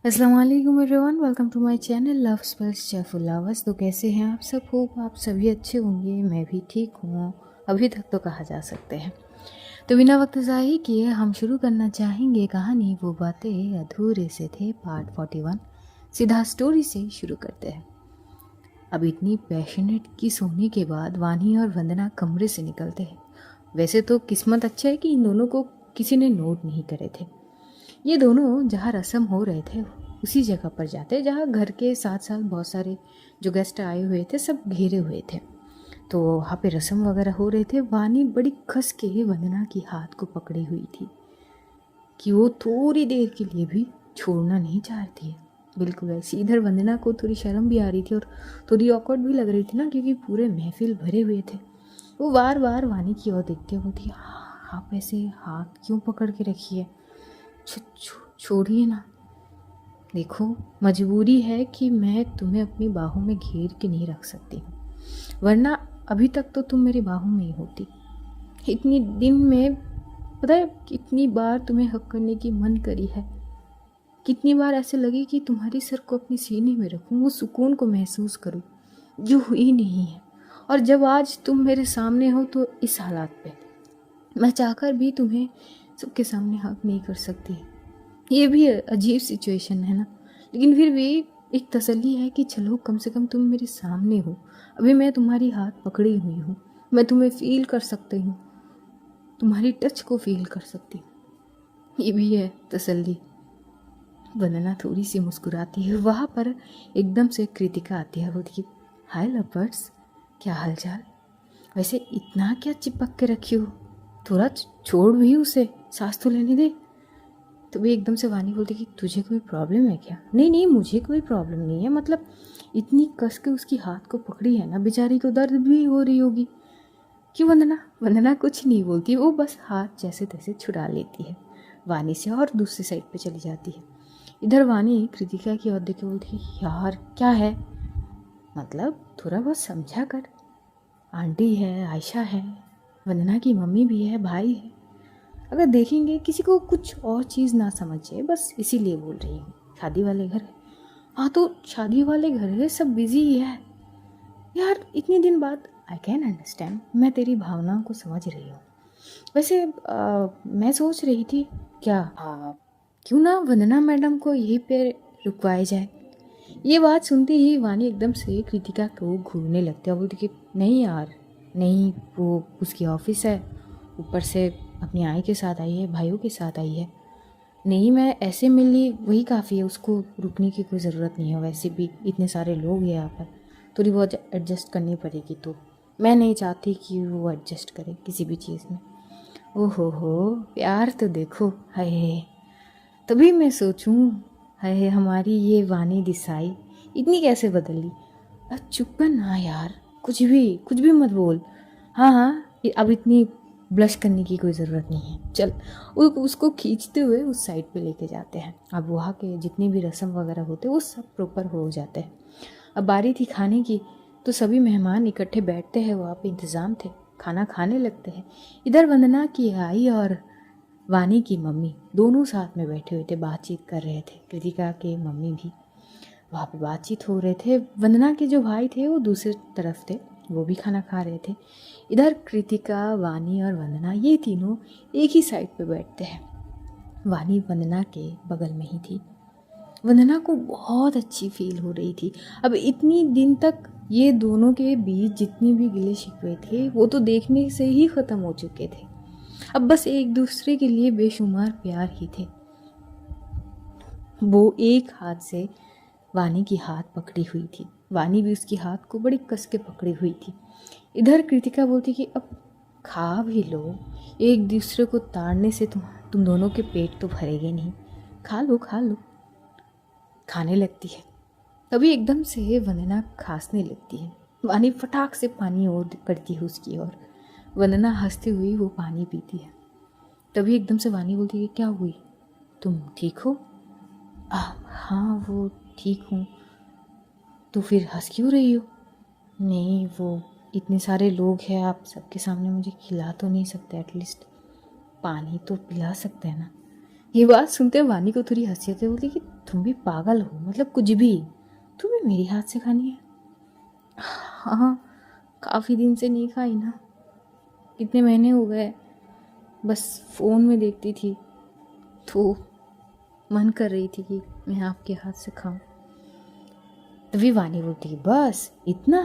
अस्सलाम वालेकुम everyone, welcome to my channel love spells cheerful lovers. तो कैसे हैं आप सब? होप आप सभी अच्छे होंगे। मैं भी ठीक हूँ, अभी तक तो कहा जा सकते हैं। तो बिना वक्त ज़ाया किए हम शुरू करना चाहेंगे कहानी वो बातें अधूरे से थे पार्ट 41। सीधा स्टोरी से शुरू करते हैं। अब इतनी पैशनेट किस होने के बाद वानी और वंदना कमरे से निकलते हैं। वैसे तो किस्मत अच्छा है कि इन दोनों को किसी ने नोट नहीं करे थे। ये दोनों जहाँ रस्म हो रहे थे उसी जगह पर जाते जहाँ घर के साथ साथ बहुत सारे जो गेस्ट आए हुए थे सब घेरे हुए थे। तो वहाँ पे रस्म वगैरह हो रहे थे। वानी बड़ी खस के वंदना की हाथ को पकड़ी हुई थी कि वो थोड़ी देर के लिए भी छोड़ना नहीं चाहती है। बिल्कुल ऐसी। इधर वंदना को थोड़ी शर्म भी आ रही थी और थोड़ी ऑकवर्ड भी लग रही थी ना, क्योंकि पूरे महफिल भरे हुए थे। वो बार बार वानी की ओर देखते हुए थी, आप ऐसे हाथ क्यों पकड़ के रखी है? छोड़िए ना। देखो, मजबूरी है कि मैं तुम्हें अपनी बाहों में घेर के नहीं रख सकती हूँ, वरना अभी तक तो तुम मेरी बाहों में ही होती। इतनी दिन में पता है कितनी बार तुम्हें हक करने की मन करी है, कितनी बार ऐसे लगी कि तुम्हारी सर को अपनी सीने में रखूं, वो सुकून को महसूस करूं जो हुई नहीं है। और जब आज तुम मेरे सामने हो तो इस हालात पे मैं चाहकर भी तुम्हें सबके सामने हक नहीं कर सकती। ये भी अजीब सिचुएशन है ना, लेकिन फिर भी एक तसल्ली है कि चलो कम से कम तुम मेरे सामने हो। अभी मैं तुम्हारी हाथ पकड़ी हुई हूँ, मैं तुम्हें फील कर सकती हूँ, तुम्हारी टच को फील कर सकती हूँ। ये भी है तसल्ली। वंदना थोड़ी सी मुस्कुराती है। वहाँ पर एकदम से कृतिका आती है, बोलती है, हाय लवर्स, क्या हालचाल? वैसे इतना क्या चिपक के रखी हो? थोड़ा छोड़ भी उसे, सांस तो लेने दे। तो भी एकदम से वानी बोलती कि तुझे कोई प्रॉब्लम है क्या? नहीं नहीं, मुझे कोई प्रॉब्लम नहीं है, मतलब इतनी कस के उसकी हाथ को पकड़ी है ना, बेचारी को दर्द भी हो रही होगी। क्यों वंदना? वंदना कुछ नहीं बोलती, वो बस हाथ जैसे तैसे छुड़ा लेती है वानी से और दूसरी साइड पे चली जाती है। इधर वानी कृतिका की ओर देख के बोलती है, यार क्या है, मतलब थोड़ा बहुत समझा कर। आंटी है, आयशा है, वंदना की मम्मी भी है, भाई है। अगर देखेंगे किसी को कुछ और चीज़ ना समझे, बस इसीलिए बोल रही हूँ। शादी वाले घर है। हाँ तो शादी वाले घर है, सब बिजी ही है यार, इतने दिन बाद। आई कैन अंडरस्टैंड, मैं तेरी भावनाओं को समझ रही हूँ। वैसे मैं सोच रही थी क्या क्यों ना वंदना मैडम को यहीं पे रुकवाया जाए। ये बात सुनते ही वानी एकदम से कृतिका को घूरने लगती है। बोलती कि नहीं यार, नहीं, वो उसकी ऑफिस है, ऊपर से अपनी आई के साथ आई है, भाइयों के साथ आई है। नहीं, मैं ऐसे मिल ली वही काफ़ी है, उसको रुकने की कोई ज़रूरत नहीं है। वैसे भी इतने सारे लोग हैं यहाँ पर, थोड़ी बहुत एडजस्ट करनी पड़ेगी। तो मैं नहीं चाहती कि वो एडजस्ट करे किसी भी चीज़ में। ओहो हो, प्यार तो देखो, हाय। तभी मैं सोचूं, हाय हमारी ये वानी दिसाई इतनी कैसे बदली। चुप कर ना यार, कुछ भी मत बोल। हाँ हाँ, अब इतनी ब्लश करने की कोई ज़रूरत नहीं है। चल, उसको खींचते हुए उस साइड पे लेके जाते हैं। अब वहाँ के जितनी भी रस्म वगैरह होते वो सब प्रॉपर हो जाते हैं। अब बारी थी खाने की, तो सभी मेहमान इकट्ठे बैठते हैं, वहाँ पे इंतज़ाम थे, खाना खाने लगते हैं। इधर वंदना की आई और वानी की मम्मी दोनों साथ में बैठे हुए थे, बातचीत कर रहे थे। कृतिका के मम्मी भी वहाँ पे बातचीत हो रहे थे। वंदना के जो भाई थे वो दूसरी तरफ थे, वो भी खाना खा रहे थे। इधर कृतिका, वानी और वंदना ये तीनों एक ही साइड पे बैठते हैं। वानी वंदना के बगल में ही थी। वंदना को बहुत अच्छी फील हो रही थी। अब इतनी दिन तक ये दोनों के बीच जितनी भी गिले शिकवे थे वो तो देखने से ही ख़त्म हो चुके थे। अब बस एक दूसरे के लिए बेशुमार प्यार ही थे। वो एक हाथ से वानी की हाथ पकड़ी हुई थी, वानी भी उसकी हाथ को बड़ी कस के पकड़ी हुई थी। इधर कृतिका बोलती कि अब खा भी लो, एक दूसरे को ताड़ने से तुम दोनों के पेट तो भरेंगे नहीं, खा लो खा लो। खाने लगती है। तभी एकदम से वंदना खांसने लगती है। वानी फटाक से पानी और करती है उसकी ओर। वंदना हंसती हुई वो पानी पीती है। तभी एकदम से वानी बोलती है, क्या हुई, तुम ठीक हो? हाँ वो ठीक हूँ। तो फिर हंस क्यों रही हो? नहीं, वो इतने सारे लोग हैं, आप सबके सामने मुझे खिला तो नहीं सकते, एटलीस्ट पानी तो पिला सकते हैं ना। ये बात सुनते वानी को थोड़ी हंसी आती है। बोलती कि तुम भी पागल हो, मतलब कुछ भी, तुम्हें मेरे हाथ से खानी है? हाँ, काफ़ी दिन से नहीं खाई ना, कितने महीने हो गए, बस फ़ोन में देखती थी तो मन कर रही थी कि मैं आपके हाथ से खाऊं। तभी वानी बोलती, बस इतना,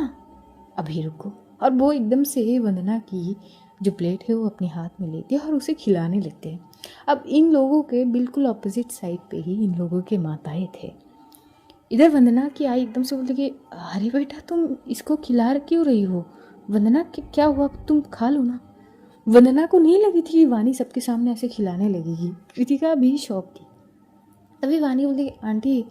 अभी रुको। और वो एकदम से वंदना की जो प्लेट है वो अपने हाथ में लेते हैं और उसे खिलाने लगते हैं। अब इन लोगों के बिल्कुल ऑपोजिट साइड पे ही इन लोगों के माताएं थे। इधर वंदना की आई एकदम से बोलती कि अरे बेटा तुम इसको खिला क्यों रही हो? वंदना क्या हुआ, तुम खा लो ना। वंदना को नहीं लगी थी कि वानी सबके सामने ऐसे खिलाने लगेगी। कृतिका भी शौक थी। तभी वानी बोलती कि आंटी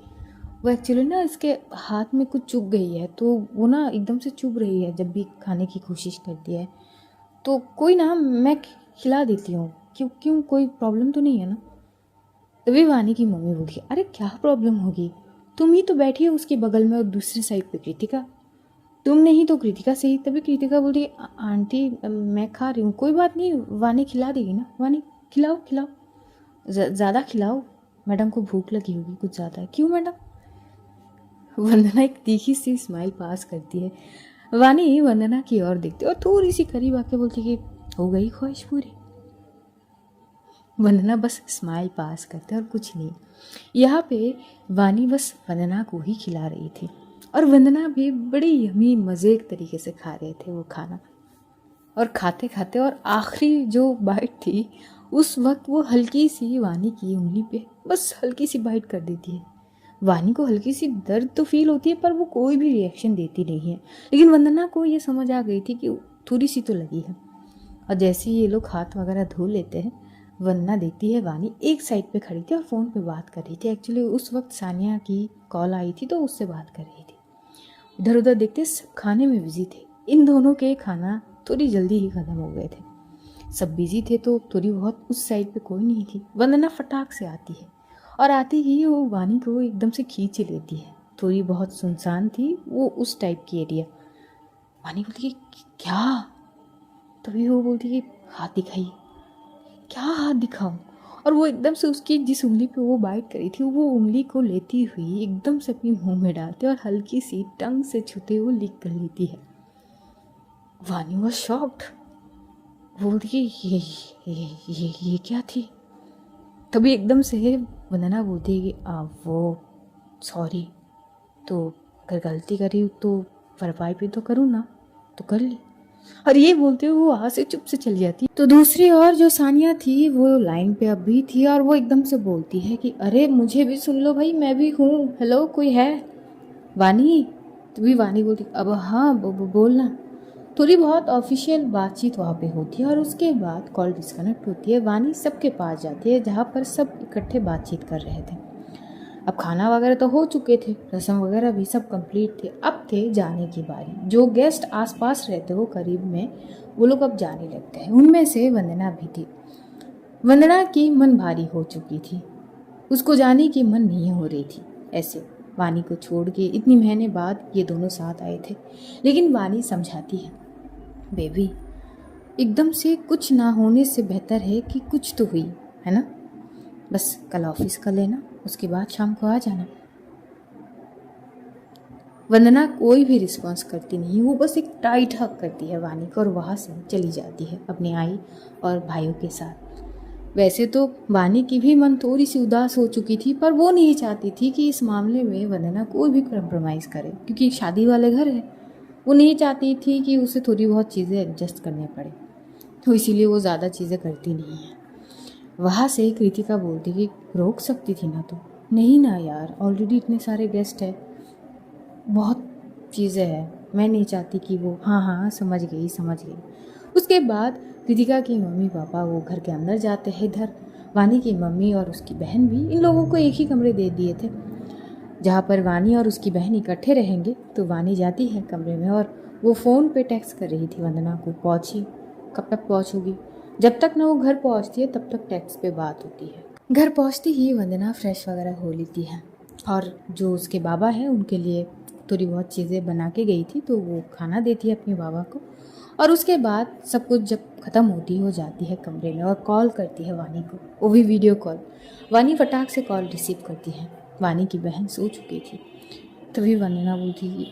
वो एक्चुअली ना इसके हाथ में कुछ चुभ गई है, तो वो ना एकदम से चुभ रही है जब भी खाने की कोशिश करती है, तो कोई ना मैं खिला देती हूँ, क्यों क्यों कोई प्रॉब्लम तो नहीं है ना? तभी वानी की मम्मी बोली, अरे क्या प्रॉब्लम होगी, तुम ही तो बैठी हो उसके बगल में और दूसरी साइड पे कृतिका, तुम नहीं तो कृतिका सही। तभी कृतिका बोली, आंटी मैं खा रही हूँ, कोई बात नहीं, वानी खिला देगी ना, वानी खिलाओ खिलाओ, ज़्यादा खिलाओ, मैडम को भूख लगी होगी कुछ ज़्यादा। क्यों मैडम? वंदना एक तीखी सी स्माइल पास करती है। वानी वंदना की ओर देखती और थोड़ी सी करीब आके बोलती कि हो गई ख्वाहिश पूरी। वंदना बस स्माइल पास करते और कुछ नहीं। यहाँ पे वानी बस वंदना को ही खिला रही थी और वंदना भी बड़ी यमी मज़े तरीके से खा रहे थे वो खाना। और खाते खाते और आखिरी जो बाइट थी उस वक्त वो हल्की सी वानी की उंगली पे बस हल्की सी बाइट कर देती है। वानी को हल्की सी दर्द तो फील होती है पर वो कोई भी रिएक्शन देती नहीं है, लेकिन वंदना को ये समझ आ गई थी कि थोड़ी सी तो लगी है। और जैसे ही ये लोग हाथ वगैरह धो लेते हैं, वंदना देखती है वानी एक साइड पे खड़ी थी और फ़ोन पे बात कर रही थी। एक्चुअली उस वक्त सानिया की कॉल आई थी तो उससे बात कर रही थी। इधर उधर देखते सब खाने में बिजी थे। इन दोनों के खाना थोड़ी जल्दी ही ख़त्म हो गए थे, सब बिजी थे तो थोड़ी बहुत उस साइड पे कोई नहीं थी। वंदना फटाक से आती है और आते ही वो वानी को एकदम से खींच लेती है। थोड़ी बहुत सुनसान थी वो उस टाइप की एरिया। वानी बोलती कि क्या? तभी वो बोलती कि हाथ दिखाइए। क्या हाथ दिखाऊं? और वो एकदम से उसकी जिस उंगली पे वो बाइट करी थी वो उंगली को लेती हुई एकदम से अपने मुंह में डालती और हल्की सी टंग से छूते हुए लिक कर लेती है। वानी वॉज शॉक्ड। वो बोलती कि ये क्या थी? तभी एकदम से वंदना बोलती है कि वो सॉरी, तो अगर गलती करी तो भरपाई भी तो करूँ ना, तो कर ली। और ये बोलते हुए वो वहाँ से चुप से चली जाती। तो दूसरी ओर जो सानिया थी वो लाइन पे अब भी थी और वो एकदम से बोलती है कि अरे मुझे भी सुन लो भाई, मैं भी हूँ, हेलो कोई है? वानी। तभी वानी बोलती अब हाँ बोलना। थोड़ी बहुत ऑफिशियल बातचीत वहाँ पे होती है और उसके बाद कॉल डिस्कनेक्ट होती है। वानी सबके पास जाती है जहाँ पर सब इकट्ठे बातचीत कर रहे थे। अब खाना वगैरह तो हो चुके थे, रस्म वगैरह भी सब कंप्लीट थे, अब थे जाने की बारी। जो गेस्ट आसपास रहते हो करीब में वो लोग अब जाने लगते हैं। उनमें से वंदना भी थी। वंदना की मन भारी हो चुकी थी, उसको जाने की मन नहीं हो रही थी। ऐसे वानी को छोड़ के इतनी महीने बाद ये दोनों साथ आए थे, लेकिन वानी समझाती है, बेबी एकदम से कुछ ना होने से बेहतर है कि कुछ तो हुई है ना, बस कल ऑफिस का लेना, उसके बाद शाम को आ जाना। वंदना कोई भी रिस्पॉन्स करती नहीं, वो बस एक टाइट हक करती है वानी को और वहाँ से चली जाती है अपने आई और भाइयों के साथ। वैसे तो वानी की भी मन थोड़ी सी उदास हो चुकी थी, पर वो नहीं चाहती थी कि इस मामले में वंदना कोई भी कॉम्प्रोमाइज़ करे, क्योंकि शादी वाले घर है। वो नहीं चाहती थी कि उसे थोड़ी बहुत चीज़ें एडजस्ट करने पड़े, तो इसीलिए वो ज़्यादा चीज़ें करती नहीं है। वहाँ से कृतिका बोलती कि रोक सकती थी ना, तो नहीं ना यार, ऑलरेडी इतने सारे गेस्ट हैं, बहुत चीज़ें हैं, मैं नहीं चाहती कि वो हाँ हाँ समझ गई समझ गई। उसके बाद कृतिका की मम्मी पापा वो घर के अंदर जाते हैं। इधर वानी की मम्मी और उसकी बहन भी इन लोगों को एक ही कमरे दे दिए थे जहाँ पर वानी और उसकी बहन इकट्ठे रहेंगे। तो वानी जाती है कमरे में और वो फ़ोन पे टेक्स्ट कर रही थी वंदना को, पहुँची, कब तक पहुँचोगी? जब तक ना वो घर पहुँचती है तब तक टेक्स्ट पे बात होती है। घर पहुँचती ही वंदना फ्रेश वगैरह हो लेती है और जो उसके बाबा हैं उनके लिए थोड़ी बहुत चीज़ें बना के गई थी, तो वो खाना देती है अपने बाबा को। और उसके बाद सब कुछ जब ख़त्म होती हो जाती है कमरे में और कॉल करती है वानी को, वो भी वीडियो कॉल। वानी फटाक से कॉल रिसीव करती है। वानी की बहन सो चुकी थी। तभी वंदना बोलती कि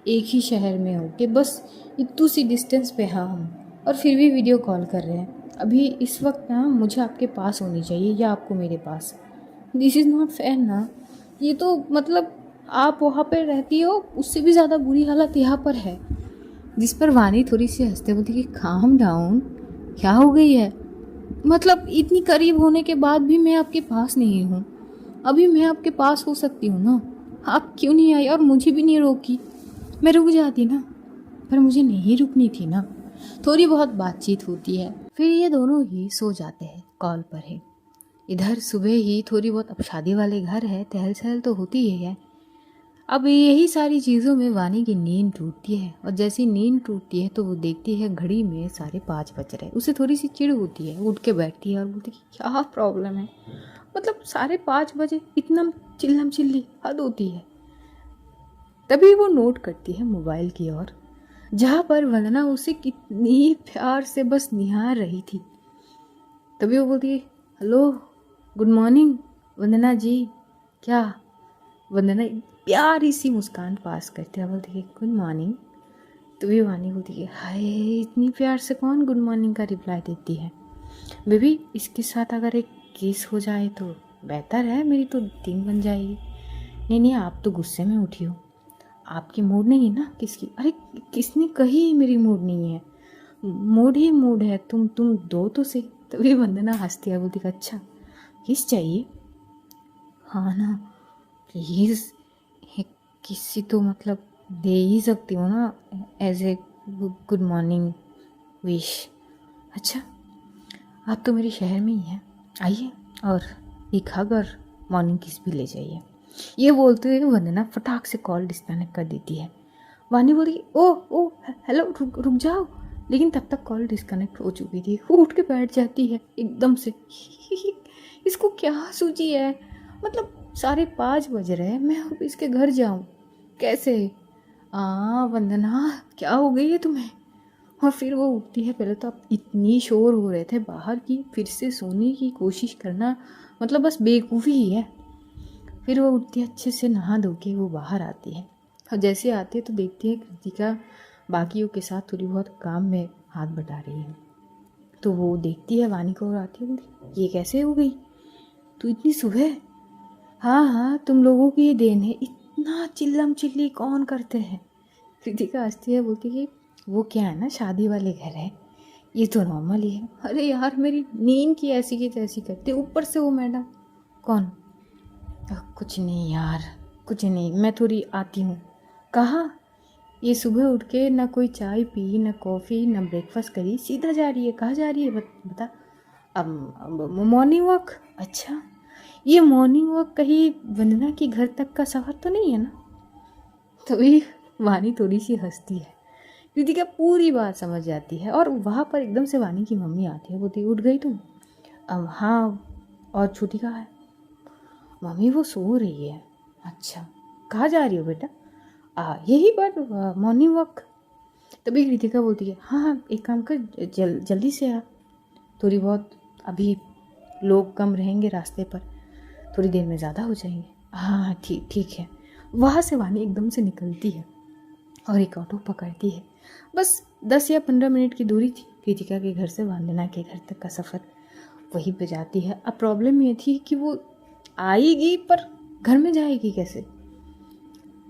एक ही शहर में हो के बस इतनी सी डिस्टेंस पे हाँ हम, और फिर भी वीडियो कॉल कर रहे हैं। अभी इस वक्त ना मुझे आपके पास होनी चाहिए या आपको मेरे पास। दिस इज़ नॉट फेयर ना। ये तो मतलब आप वहाँ पे रहती हो, उससे भी ज़्यादा बुरी हालत यहाँ पर है। जिस पर वानी थोड़ी सी हंसते बोलती कि काम डाउन, क्या हो गई है? मतलब इतनी करीब होने के बाद भी मैं आपके पास नहीं हूँ। अभी मैं आपके पास हो सकती हूँ ना, आप क्यों नहीं आई और मुझे भी नहीं रोकी? मैं रुक जाती ना, पर मुझे नहीं रुकनी थी ना। थोड़ी बहुत बातचीत होती है, फिर ये दोनों ही सो जाते हैं कॉल पर ही। इधर सुबह ही थोड़ी बहुत, अब शादी वाले घर है, टहल सहल तो होती ही है। अब यही सारी चीज़ों में वानी की नींद टूटती है, और जैसी नींद टूटती है तो वो देखती है घड़ी में 5:30 बज रहे। उसे थोड़ी सी चिढ़ होती है, उठ के बैठती है और बोलती है क्या प्रॉब्लम है, मतलब 5:30 बजे इतना चिल्लम चिल्ली, हद होती है। तभी वो नोट करती है मोबाइल की ओर, जहाँ पर वंदना उसे कितनी प्यार से बस निहार रही थी। तभी वो बोलती है हेलो, गुड मॉर्निंग वंदना जी। क्या? वंदना प्यारी सी मुस्कान पास करते हैं, बोलती है गुड मॉर्निंग। तभी वानी बोलती है हाय, इतनी प्यार से कौन गुड मॉर्निंग का रिप्लाई देती है? बेबी इसके साथ अगर एक किस हो जाए तो बेहतर है, मेरी तो दिन बन जाएगी। नहीं नहीं, आप तो गुस्से में उठी हो, आपकी मूड नहीं है ना किसकी? अरे किसने कही मेरी मूड नहीं है, मूड ही मूड है, तुम दो तो सही। तभी वंदना हंसती है, बोलती अच्छा किस चाहिए? हाँ ना प्लीज़, किसी तो मतलब दे ही सकती हो ना, as a good morning wish. अच्छा आप तो मेरे शहर में ही हैं, आइए और एक हग और मॉर्निंग किस भी ले जाइए। ये बोलते हुए वंदना फटाक से कॉल डिस्कनेक्ट कर देती है। वानी बोली ओ हेलो, रुक जाओ, लेकिन तब तक कॉल डिस्कनेक्ट हो चुकी थी। वो उठ के बैठ जाती है एकदम से। इसको क्या सूझी है, मतलब 5:30 बज रहे हैं, मैं अब इसके घर जाऊं कैसे? वंदना क्या हो गई है तुम्हें? और फिर वो उठती है। पहले तो अब इतनी शोर हो रहे थे बाहर की, फिर से सोने की कोशिश करना मतलब बस बेवकूफ़ी ही है। फिर वो उठती है, अच्छे से नहा धो के वो बाहर आती है, और जैसे आती है तो देखती है कृतिका बाकियों के साथ थोड़ी बहुत काम में हाथ बटा रही है। तो वो देखती है वानी को और आती है, बोलती ये कैसे हो गई तू इतनी सुबह? हाँ तुम लोगों की ये देन है, इतना चिल्लम चिल्ली कौन करते हैं? कृतिका हंसती है, बोलती कि वो क्या है ना, शादी वाले घर है, ये तो नॉर्मल ही है। अरे यार मेरी नींद की ऐसी की तैसी करते, ऊपर से वो मैडम। कौन? कुछ नहीं यार, कुछ नहीं, मैं थोड़ी आती हूँ। कहाँ? ये सुबह उठ के ना कोई चाय पी, ना कॉफ़ी, ना ब्रेकफास्ट करी, सीधा जा रही है। कहाँ जा रही है बता? अब मॉर्निंग वॉक। अच्छा ये मॉर्निंग वॉक कहीं वंदना के घर तक का सफ़र तो नहीं है ना? तभी वानी थोड़ी सी हंसती है, कृतिका पूरी बात समझ जाती है। और वहाँ पर एकदम से वानी की मम्मी आती है, बोलती उठ गई तुम? अब हाँ, और छोटी कहाँ है? मम्मी वो सो रही है। अच्छा कहाँ जा रही हो बेटा? यही पर मॉर्निंग वॉक। तभी कृतिका बोलती है हाँ एक काम कर, जल्दी से आ, थोड़ी बहुत अभी लोग कम रहेंगे रास्ते पर, थोड़ी देर में ज़्यादा हो जाएंगे। हाँ ठीक है। वहाँ से वानी एकदम से निकलती है और एक ऑटो पकड़ती है। बस 10 या 15 मिनट की दूरी थी कृतिका के घर से वंदना के घर तक का सफ़र, वहीं पे जाती है। अब प्रॉब्लम ये थी कि वो आएगी पर घर में जाएगी कैसे?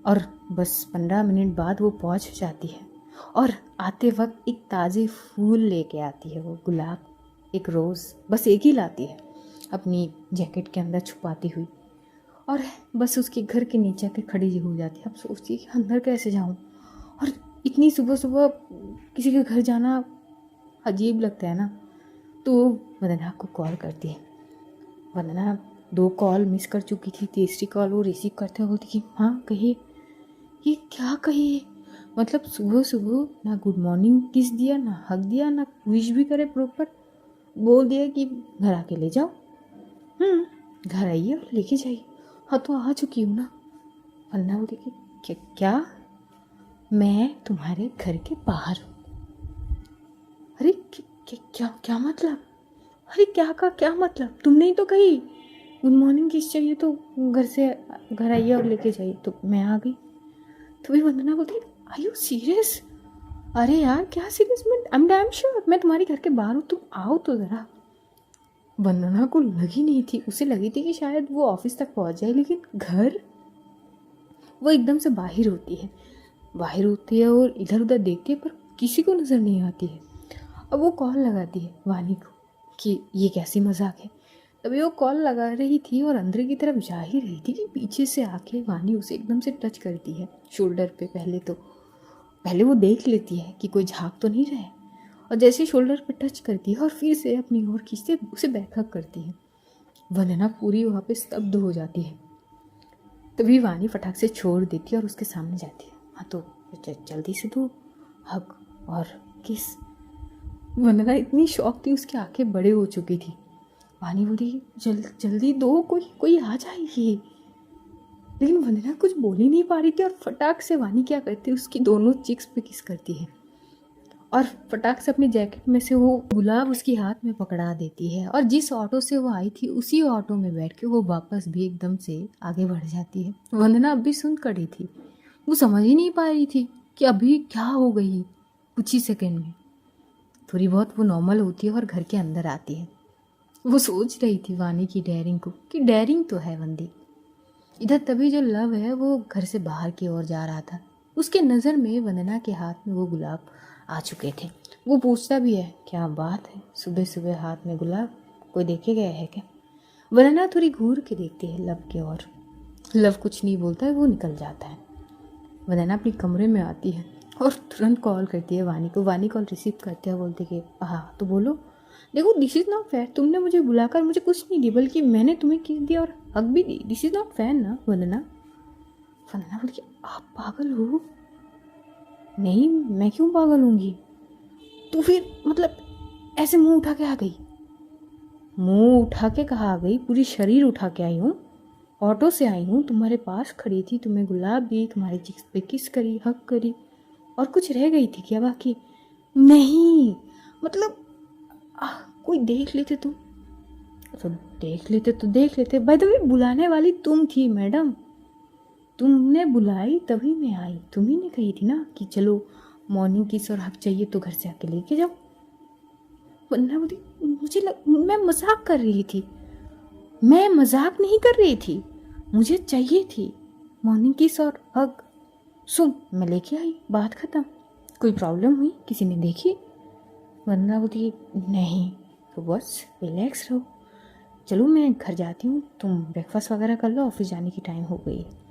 और बस 15 मिनट बाद वो पहुंच जाती है, और आते वक्त एक ताज़े फूल लेके आती है, वो गुलाब, एक रोज़, बस एक ही लाती है अपनी जैकेट के अंदर छुपाती हुई। और बस उसके घर के नीचे आके खड़ी हो जाती है। अब सोचती है कि अंदर कैसे जाऊं, और इतनी सुबह सुबह किसी के घर जाना अजीब लगता है ना। तो वंदना को कॉल करती है। वंदना 2 कॉल मिस कर चुकी थी, तीसरी कॉल वो रिसीव करते हुए बोलती कि हाँ कहिए। ये क्या कहिए, मतलब सुबह सुबह ना गुड मॉर्निंग किस दिया, ना हक दिया, ना विश भी करे प्रॉपर, बोल दिया कि घर आके ले जाओ। घर आइए और लेके जाइए। हाँ तो आ चुकी हूँ ना। वंदना बोलती कि क्या? मैं तुम्हारे घर के बाहर हूँ। अरे क्या क्या मतलब? अरे क्या का क्या मतलब? तुमने ही तो कही गुड मॉर्निंग किस चाहिए तो घर आइए और लेके जाइए। तो मैं आ गई। तो भी वंदना बोलती, आर यू सीरियस? अरे यार क्या सीरियस, मैं आई एम डैम श्योर मैं तुम्हारे घर के बाहर हूँ, तुम आओ तो ज़रा। वंदना को लगी नहीं थी, उसे लगी थी कि शायद वो ऑफिस तक पहुँच जाए, लेकिन घर, वो एकदम से बाहर होती है और इधर उधर देखती है पर किसी को नज़र नहीं आती है। अब वो कॉल लगाती है वानी को कि ये कैसी मजाक है। तभी वो कॉल लगा रही थी और अंदर की तरफ जा ही रही थी कि पीछे से आके वानी उसे एकदम से टच करती है शोल्डर पे। पहले वो देख लेती है कि कोई झाँक तो नहीं रहा है, और जैसे शोल्डर पे टच करती है और फिर से अपनी ओर खींचते उसे बैकअप करती है। वंदना पूरी वहाँ पे स्तब्ध हो जाती है। तभी वानी फटाक से छोड़ देती है और उसके सामने जाती है। हाँ तो जल्दी से दो हग और किस। वंदना इतनी शौक थी, उसकी आंखें बड़े हो चुकी थी। वानी बोली जल्दी दो, कोई आ जाएगी। लेकिन वंदना कुछ बोल ही नहीं पा रही थी और फटाक से वानी क्या करती है, उसकी दोनों चिक्स पे किस करती है और फटाक से अपनी जैकेट में से वो गुलाब उसकी हाथ में पकड़ा देती है। और जिस ऑटो से वो आई थी उसी ऑटो में बैठ के वो वापस भी एकदम से आगे बढ़ जाती है। वंदना अब भी सुन खड़ी थी, वो समझ ही नहीं पा रही थी कि अभी क्या हो गई। कुछ ही सेकेंड में थोड़ी बहुत वो नॉर्मल होती है और घर के अंदर आती है। वो सोच रही थी वानी की डेयरिंग को कि डेयरिंग तो है बंदी। इधर तभी जो लव है वो घर से बाहर की ओर जा रहा था। उसके नज़र में वंदना के हाथ में वो गुलाब आ चुके थे। वो पूछता भी है, क्या बात है सुबह सुबह हाथ में गुलाब, कोई देखे गया है क्या? वंदना थोड़ी घूर के देखती है लव की ओर। लव कुछ नहीं बोलता है, वो निकल जाता है। वंदना अपने कमरे में आती है और तुरंत कॉल करती है वानी को। वानी कॉल रिसीव करते हैं, बोलती कि हाँ तो बोलो। देखो दिस इज़ नॉट फेयर, तुमने मुझे बुलाकर मुझे कुछ नहीं दी, बल्कि मैंने तुम्हें किस दिया और हक भी दी। दिस इज़ नॉट फेयर ना वंदना। वंदना बोलती, आप पागल हो? नहीं, मैं क्यों पागल होंगी? तो फिर मतलब ऐसे मुंह उठा के आ गई? मुंह उठा के कहा आ गई? पूरी शरीर उठा के आई हूँ, ऑटो से आई हूँ, तुम्हारे पास खड़ी थी, तुम्हें गुलाब दी, तुम्हारी चिक्स पे किस करी, हक करी, और कुछ रह गई थी क्या बाकी? नहीं मतलब कोई देख लेते तुम तो देख लेते। बाय द वे बुलाने वाली तुम थी मैडम, तुमने बुलाई तभी मैं आई। तुम ही ने कही थी ना कि चलो मॉर्निंग किस और हक चाहिए तो घर से आके लेके जाओ। वरना बोली मैं मजाक कर रही थी, मैं मजाक नहीं कर रही थी, मुझे चाहिए थी मॉर्निंग किस और हक। सुन मैं लेके आई, बात खत्म। कोई प्रॉब्लम हुई, किसी ने देखी? वरना बोली नहीं। तो बस रिलैक्स रहो, चलो मैं घर जाती हूँ, तुम ब्रेकफास्ट वगैरह कर लो, ऑफिस जाने की टाइम हो गई है।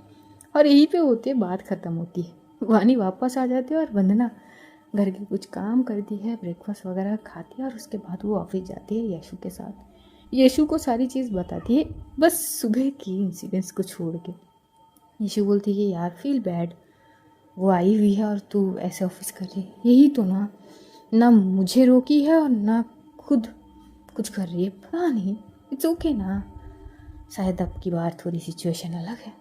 और यहीं पे होते बात ख़त्म होती है। वानी वापस आ जाती है और वंदना घर के कुछ काम करती है, ब्रेकफास्ट वगैरह खाती है और उसके बाद वो ऑफिस जाती है यशु के साथ। यशु को सारी चीज़ बताती है, बस सुबह की इंसिडेंट्स को छोड़ के। यशु बोलती है यार फील बैड, वो आई हुई है और तू ऐसे ऑफिस कर रही है, यही तो ना मुझे रोकी है और ना खुद कुछ कर रही है, पता नहीं। इट्स ओके ना, शायद अब की बार थोड़ी सिचुएशन अलग है।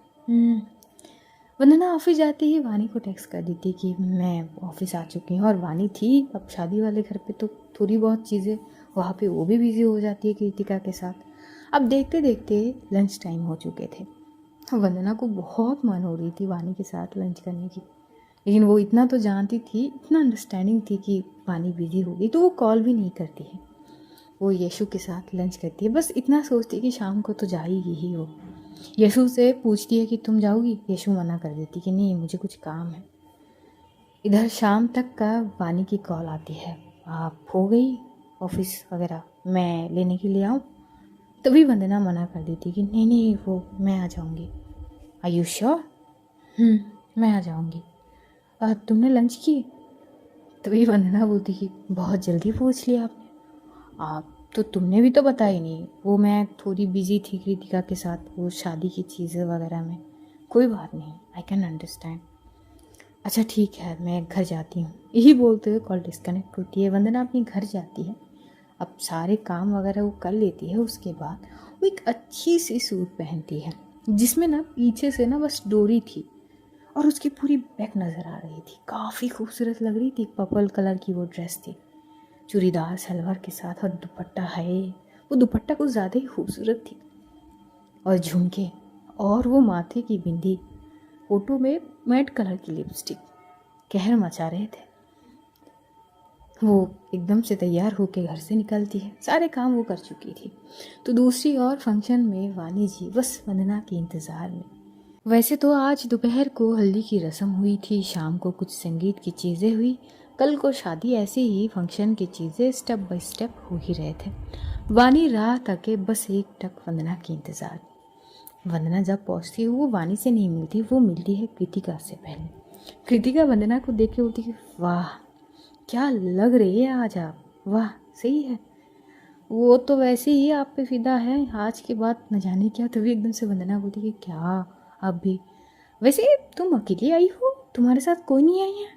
वंदना ऑफिस जाती ही वानी को टेक्स्ट कर देती कि मैं ऑफिस आ चुकी हूँ। और वानी थी अब शादी वाले घर पे, तो थोड़ी बहुत चीज़ें वहाँ पे वो भी बिजी हो जाती है कृतिका के साथ। अब देखते देखते लंच टाइम हो चुके थे। वंदना को बहुत मन हो रही थी वानी के साथ लंच करने की, लेकिन वो इतना तो जानती थी, इतना अंडरस्टैंडिंग थी कि वानी बिजी होगी तो वो कॉल भी नहीं करती है, वो यशु के साथ लंच करती है। बस इतना सोचती है कि शाम को तो जाएगी ही वो। यशु से पूछती है कि तुम जाओगी? यशु मना कर देती कि नहीं मुझे कुछ काम है। इधर शाम तक का वानी की कॉल आती है, आप हो गई ऑफिस वगैरह, मैं लेने के लिए आऊँ? तभी वंदना मना कर देती कि नहीं वो मैं आ जाऊँगी। Are you sure? मैं आ जाऊँगी। तुमने लंच की? तभी वंदना बोलती कि बहुत जल्दी पूछ लिया आपने। आप तो तुमने भी तो बताया नहीं, वो मैं थोड़ी बिजी थी कृतिका के साथ, वो शादी की चीज़ें वगैरह में। कोई बात नहीं, आई कैन अंडरस्टैंड। अच्छा ठीक है मैं घर जाती हूँ। यही बोलते हुए कॉल डिस्कनेक्ट होती है। वंदना अपने घर जाती है, अब सारे काम वगैरह वो कर लेती है। उसके बाद वो एक अच्छी सी सूट पहनती है जिसमें ना पीछे से ना बस डोरी थी और उसकी पूरी बैक नज़र आ रही थी, काफ़ी खूबसूरत लग रही थी। पर्पल कलर की वो ड्रेस थी चूड़ीदार सलवार के साथ, और दुपट्टा है, वो दुपट्टा कुछ ज़्यादा ही खूबसूरत थी। और झुमके और वो माथे की बिंदी, फोटो में मैट कलर की लिपस्टिक कहर मचा रहे थे। वो एकदम से तैयार होकर घर से निकलती है, सारे काम वो कर चुकी थी। तो दूसरी ओर फंक्शन में वानी जी बस वंदना के इंतज़ार में। वैसे तो आज दोपहर को हल्दी की रस्म हुई थी, शाम को कुछ संगीत की चीज़ें हुई, कल को शादी, ऐसे ही फंक्शन की चीज़ें स्टेप बाय स्टेप हो ही रहे थे। वानी राह तके बस एक टक वंदना के इंतज़ार। वंदना जब पहुँचती है वो वानी से नहीं मिलती, वो मिलती है कृतिका से पहले। कृतिका वंदना को देख के बोलती है, वाह क्या लग रही है आज आप, वाह सही है। वो तो वैसे ही आप पे फिदा है, आज के बाद न जाने क्या। तभी एकदम से वंदना बोलती कि क्या आप भी, वैसे तुम अकेली आई हो, तुम्हारे साथ कोई नहीं आई है?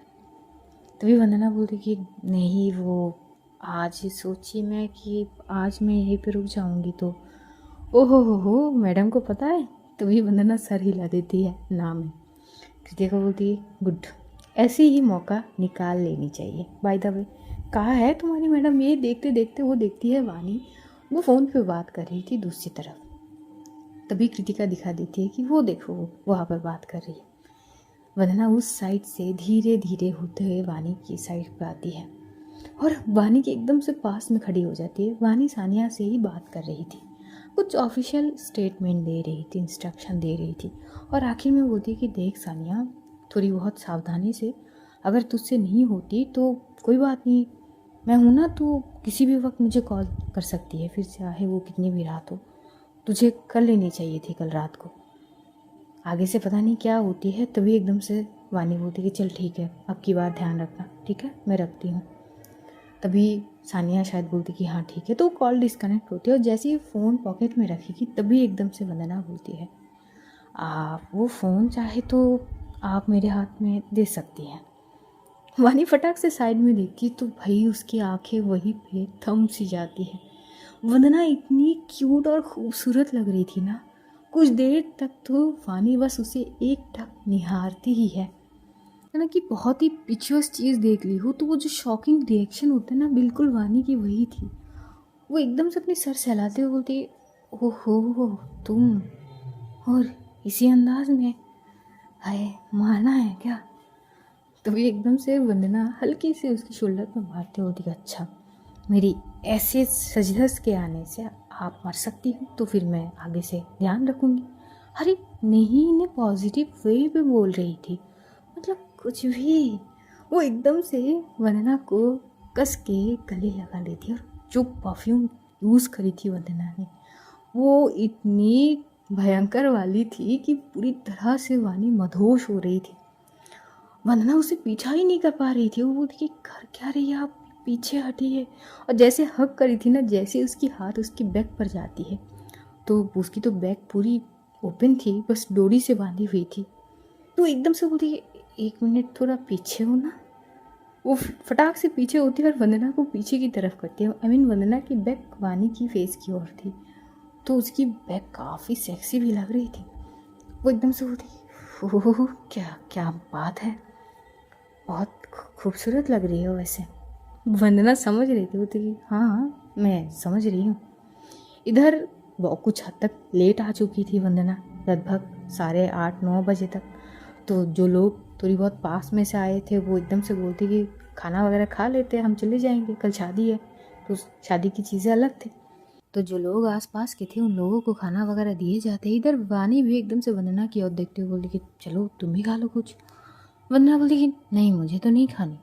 तभी वंदना बोलती कि नहीं, वो आज सोची मैं कि आज मैं यहीं पे रुक जाऊंगी तो। ओहो हो मैडम को पता है? तभी वंदना सर हिला देती है, नाम है। कृतिका बोलती है गुड, ऐसे ही मौका निकाल लेनी चाहिए। बाय द वे कहाँ है तुम्हारी मैडम? ये देखते देखते वो देखती है वानी वो फ़ोन पे बात कर रही थी दूसरी तरफ। तभी कृतिका दिखा देती है कि वो देखो वो वहाँ पर बात कर रही है। वंदना उस साइड से धीरे धीरे होते हुए वानी की साइड पर आती है और वानी के एकदम से पास में खड़ी हो जाती है। वानी सानिया से ही बात कर रही थी, कुछ ऑफिशियल स्टेटमेंट दे रही थी, इंस्ट्रक्शन दे रही थी, और आखिर में बोलती कि देख सानिया, थोड़ी बहुत सावधानी से, अगर तुझसे नहीं होती तो कोई बात नहीं, मैं हूँ ना, तू किसी भी वक्त मुझे कॉल कर सकती है, फिर चाहे वो कितनी भी रात हो। तुझे कर लेनी चाहिए थी कल रात को, आगे से पता नहीं क्या होती है। तभी एकदम से वानी बोलती कि चल ठीक है, अब की बार ध्यान रखना, ठीक है मैं रखती हूँ। तभी सानिया शायद बोलती कि हाँ ठीक है, तो कॉल डिस्कनेक्ट होती है। और जैसे ही फ़ोन पॉकेट में रखेगी तभी एकदम से वंदना बोलती है, आप वो फ़ोन चाहे तो आप मेरे हाथ में दे सकती हैं। वानी फटाक से साइड में देखी तो भाई उसकी आंखें वहीं पे थम सी जाती है। वंदना इतनी क्यूट और खूबसूरत लग रही थी ना, कुछ देर तक तो वानी बस उसे एक टक निहारती ही है ना, कि बहुत ही पिक्चर्स चीज़ देख ली हो। तो वो जो शॉकिंग रिएक्शन होता है ना, बिल्कुल वानी की वही थी। वो एकदम से अपने सर सहलाते हुए बोलती, ओहो तुम, और इसी अंदाज में, हाय मारना है क्या? तभी एकदम से वंदना हल्की से उसकी शोल्डर पर मारते हुए बोलती, अच्छा मेरी ऐसे सजधज के आने से आप मर सकती हो तो फिर मैं आगे से ध्यान रखूँगी। अरे नहीं, इन्हें पॉजिटिव वे पे बोल रही थी, मतलब कुछ भी। वो एकदम से वंदना को कस के गले लगा लेती और जो परफ्यूम यूज़ करी थी वंदना ने, वो इतनी भयंकर वाली थी कि पूरी तरह से वानी मदहोश हो रही थी। वंदना उसे पीछा ही नहीं कर पा रही थी। वो बोलती कि कर क्या रही है आप, पीछे हटिए। और जैसे हक करी थी ना, जैसे उसकी हाथ उसकी बैक पर जाती है, तो उसकी तो बैक पूरी ओपन थी, बस डोरी से बांधी हुई थी। तो एकदम से बोलती है, एक मिनट थोड़ा पीछे हो ना। वो फटाक से पीछे होती है और वंदना को पीछे की तरफ करती है। वंदना की बैक वानी की फेस की ओर थी, तो उसकी बैक काफ़ी सेक्सी भी लग रही थी। वो एकदम से बोलती, ओह क्या क्या बात है, बहुत खूबसूरत लग रही है। वैसे वंदना समझ रही थी, वो थी हाँ मैं समझ रही हूँ। इधर वो कुछ हद तक लेट आ चुकी थी वंदना, लगभग 8:30-9 बजे तक। तो जो लोग थोड़ी बहुत पास में से आए थे वो एकदम से बोलते कि खाना वगैरह खा लेते, हम चले जाएंगे, कल शादी है। तो शादी की चीज़ें अलग थी, तो जो लोग आसपास के थे उन लोगों को खाना वगैरह दिए जाते। इधर वानी भी एकदम से वंदना की ओर देखते हुए बोली कि चलो तुम भी खा लो कुछ। वंदना बोली कि नहीं मुझे तो नहीं खानी।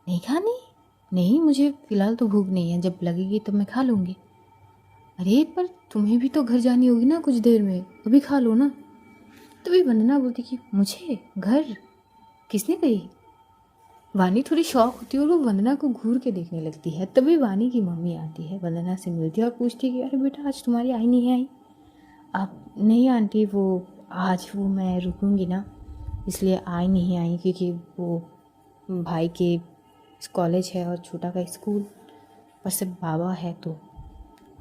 नहीं खानी? नहीं, मुझे फ़िलहाल तो भूख नहीं है, जब लगेगी तब मैं खा लूँगी। अरे पर तुम्हें भी तो घर जानी होगी ना कुछ देर में, अभी खा लो ना। तभी वंदना बोलती कि मुझे घर, किसने कही? वानी थोड़ी शौक होती है और वो वंदना को घूर के देखने लगती है। तभी वानी की मम्मी आती है, वंदना से मिलती है और पूछती है कि अरे बेटा आज तुम्हारी आई नहीं आई? आप नहीं आंटी, वो आज वो मैं रुकूंगी ना, इसलिए आई नहीं आई, क्योंकि वो भाई के कॉलेज है और छोटा का स्कूल, पर सिर्फ बाबा है तो।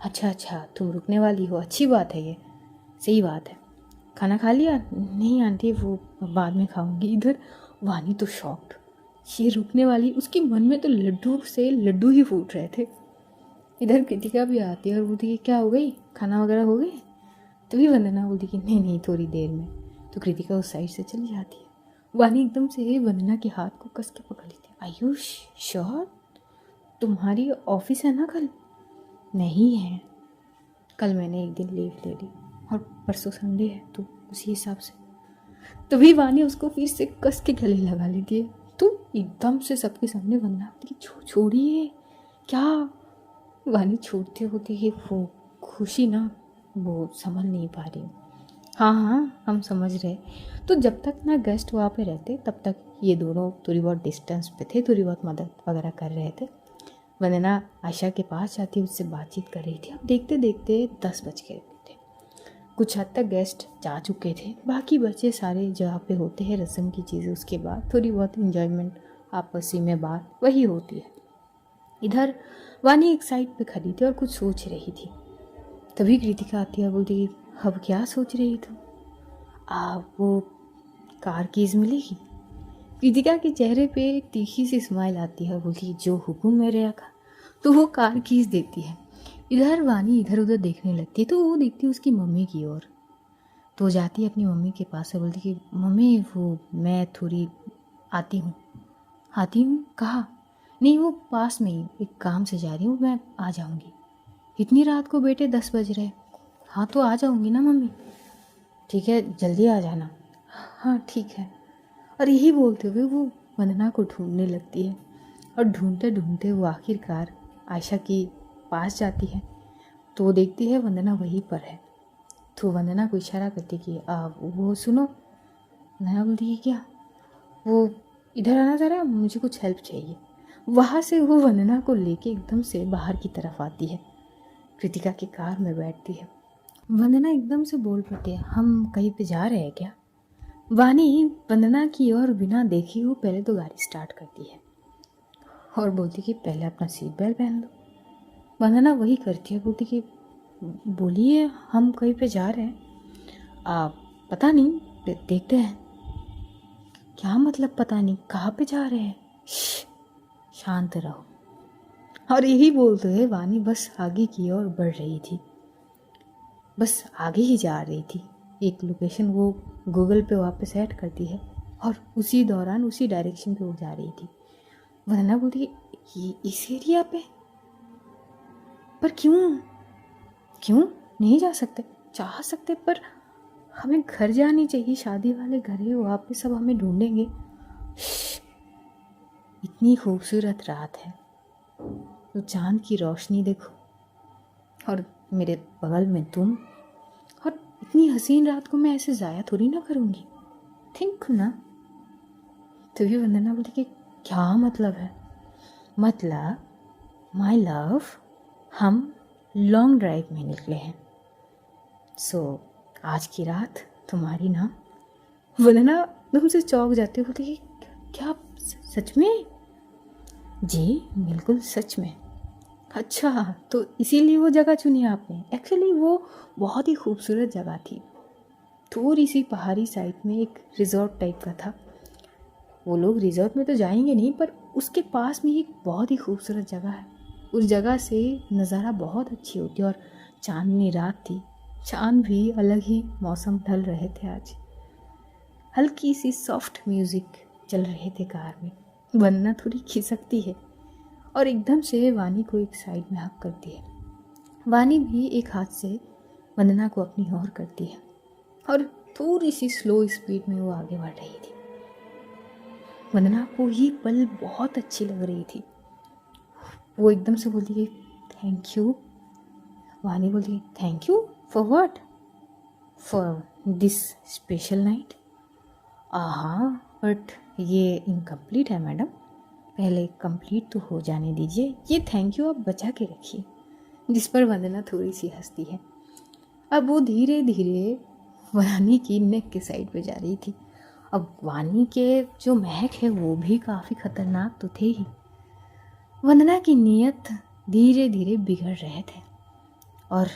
अच्छा तुम रुकने वाली हो, अच्छी बात है, ये सही बात है। खाना खा लिया? नहीं आंटी, वो बाद में खाऊंगी। इधर वानी तो शॉक्ड, ये रुकने वाली, उसके मन में तो लड्डू से लड्डू ही फूट रहे थे। इधर कृतिका भी आती है और बोलती है क्या हो गई, खाना वगैरह हो गई? तभी वंदना बोलती कि नहीं नहीं थोड़ी देर में। तो कृतिका उस साइड से चली जाती है। वानी एकदम से वंदना के हाथ को कस के पकड़ लेती है। आयुष श्योर? तुम्हारी ऑफिस है ना कल? नहीं है, कल मैंने एक दिन लीव ले ली और परसों संडे है तो उसी हिसाब से। तभी वानी उसको फिर से कस के गले लगा लेती है। तो एकदम से सबके सामने वंदना बोलती कि छोड़िए क्या। वानी छोड़ते होते ही वो खुशी ना वो समझ नहीं पा रही। हाँ हाँ हम समझ रहे। तो जब तक ना गेस्ट वहाँ पे रहते तब तक ये दोनों थोड़ी बहुत डिस्टेंस पे थे, थोड़ी बहुत मदद वगैरह कर रहे थे। वंदना आयशा के पास जाती उससे बातचीत कर रही थी। अब देखते देखते 10 बज गए थे। कुछ हद तक गेस्ट जा चुके थे, बाकी बचे सारे जहाँ पे होते हैं रस्म की चीज़ें, उसके बाद थोड़ी बहुत इंजॉयमेंट आपसी में बात वही होती है। इधर वानी एक साइड पे खड़ी थी और कुछ सोच रही थी। तभी कृतिका आती है, बोलती अब क्या सोच रही थी? वो कार कीज मिलेगी? कृतिका के चेहरे पे एक तीखी सी स्माइल आती है, बोलती जो हुक्म मेरे आका। तो वो कार कीज देती है। इधर वानी इधर उधर देखने लगती है तो वो देखती है उसकी मम्मी की ओर। तो जाती है अपनी मम्मी के पास से, बोलती कि मम्मी वो मैं थोड़ी आती हूँ। आती हूँ कहाँ? नहीं वो पास में ही एक काम से जा रही हूँ, मैं आ जाऊँगी। इतनी रात को बेटे 10 बज रहे? हाँ तो आ जाऊँगी ना मम्मी। ठीक है जल्दी आ जाना। हाँ ठीक है। और यही बोलते हुए वो वंदना को ढूंढने लगती है और ढूंढते ढूंढते वो आखिरकार आयशा की पास जाती है। तो वो देखती है वंदना वहीं पर है। तो वंदना को इशारा करती कि वो सुनो। वंदना बोलती है क्या? वो इधर आना ज़रा, मुझे कुछ हेल्प चाहिए। वहाँ से वो वंदना को लेके एकदम से बाहर की तरफ आती है, कृतिका की कार में बैठती है। वंदना एकदम से बोल पड़ती है हम कहीं पे जा रहे हैं क्या? वानी वंदना की ओर बिना देखे वो पहले तो गाड़ी स्टार्ट करती है और बोलती कि पहले अपना सीट बेल्ट पहन लो। वंदना वही करती है, बोलती कि बोलिए हम कहीं पे जा रहे हैं। पता नहीं, देखते हैं। क्या मतलब पता नहीं, कहाँ पे जा रहे हैं? शांत रहो। और यही बोलते हुए वानी बस आगे की ओर बढ़ रही थी, बस आगे ही जा रही थी। एक लोकेशन वो गूगल पे वहाँ पे सेट करती है और उसी दौरान उसी डायरेक्शन पे वो जा रही थी। वंदना बोलती ये इस एरिया पे? पर क्यों क्यों नहीं जा सकते? चाह सकते पर हमें घर जानी चाहिए, शादी वाले घर है वहाँ पे सब हमें ढूंढेंगे। इतनी खूबसूरत रात है तो चांद की रोशनी देखो और मेरे बगल में तुम, और इतनी हसीन रात को मैं ऐसे ज़ाया थोड़ी ना करूँगी। थिंक ना। तभी वंदना बोली कि क्या मतलब है? मतलब माय लव हम लॉन्ग ड्राइव में निकले हैं, सो आज की रात तुम्हारी ना। वंदना तुमसे चौंक जाते हो कि क्या सच में? जी बिल्कुल सच में। अच्छा तो इसीलिए वो जगह चुनी आपने? एक्चुअली वो बहुत ही खूबसूरत जगह थी, थोड़ी सी पहाड़ी साइड में एक रिजॉर्ट टाइप का था। वो लोग रिजॉर्ट में तो जाएंगे नहीं पर उसके पास में एक बहुत ही खूबसूरत जगह है। उस जगह से नज़ारा बहुत अच्छी होती है और चांदनी रात थी, चांद भी अलग ही मौसम ढल रहे थे आज। हल्की सी सॉफ्ट म्यूज़िक चल रहे थे कार में। वंदना थोड़ी खिसकती है और एकदम से वानी को एक साइड में हक करती है। वानी भी एक हाथ से वंदना को अपनी ओर करती है और थोड़ी सी स्लो स्पीड में वो आगे बढ़ रही थी। वंदना को ही पल बहुत अच्छी लग रही थी। वो एकदम से बोलती है थैंक यू। वानी बोलती है thank you for what? For this special night. हाँ बट ये इनकम्प्लीट है मैडम, पहले कंप्लीट तो हो जाने दीजिए। ये थैंक यू आप बचा के रखिए। जिस पर वंदना थोड़ी सी हंसती है। अब वो धीरे धीरे वानी की नेक के साइड पे जा रही थी। अब वानी के जो महक है वो भी काफ़ी खतरनाक तो थे ही। वंदना की नीयत धीरे धीरे बिगड़ रहे थे और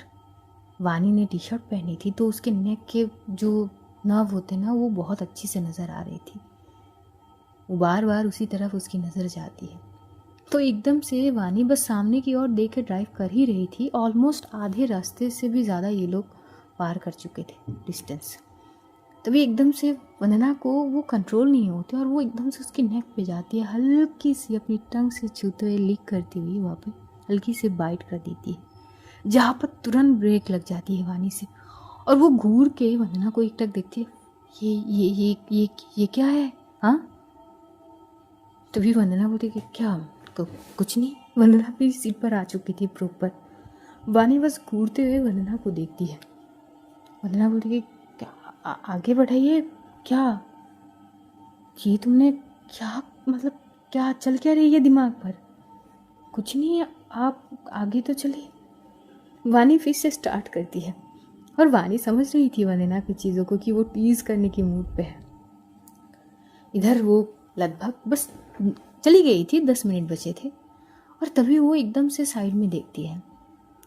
वानी ने टी शर्ट पहनी थी तो उसके नेक के जो नर्व होते ना वो बहुत अच्छी से नज़र आ रही थी। वो बार बार उसी तरफ उसकी नज़र जाती है। तो एकदम से वानी बस सामने की ओर देख के ड्राइव कर ही रही थी। ऑलमोस्ट आधे रास्ते से भी ज़्यादा ये लोग पार कर चुके थे डिस्टेंस। तभी एकदम से वंदना को वो कंट्रोल नहीं होती और वो एकदम से उसकी नेक पे जाती है, हल्की सी अपनी टंग से छूते हुए लिक करती हुई वहाँ पे हल्की से बाइट कर देती है, जहाँ पर तुरंत ब्रेक लग जाती है वानी से। और वो घूर के वंदना को एकटक देखती है, ये क्या है हाँ। तभी वंदना बोलती कि क्या कुछ नहीं। वंदना भी सीट पर आ चुकी थी प्रॉपर। वानी बस घूरते हुए वंदना को देखती है। वंदना बोलती कि क्या आगे बढ़ाइए, क्या ये तुमने क्या मतलब क्या चल क्या रही है दिमाग पर? कुछ नहीं, आप आगे तो चलिए। वानी फिर से स्टार्ट करती है और वानी समझ रही थी वंदना की चीज़ों को कि वो टीज करने की मूड पे है। इधर वो लगभग बस चली गई थी, 10 मिनट बचे थे और तभी वो एकदम से साइड में देखती है।